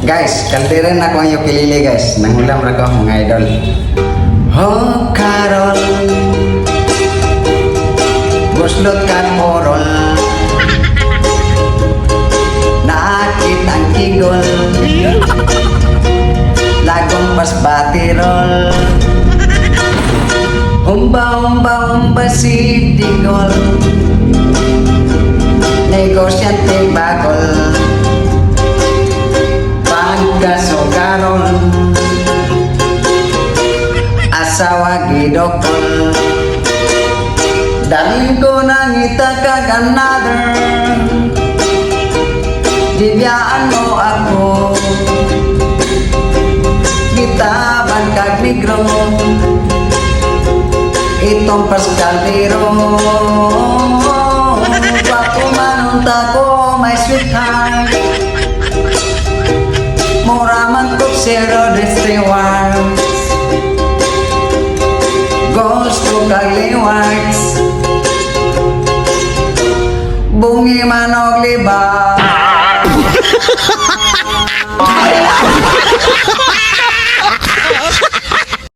Guys, kalderan ako ang ukulele guys. Nangulam ra ko mga idol. Oh, Carol. Guslot kan morol. Nakit ang kigol. Lagong pas batirol. Umba si Tigol. Negosyante bagol. Pagkasugaron. Asawa gidokol. Dalhin ko nang itakag another. Bibiyaan mo ako. Gitaban kag negro. Itong paskaldero. Papumanunta ko my sweetheart. Muraman ko zero rewards. Gusto kag liwards. Bungi manog liba.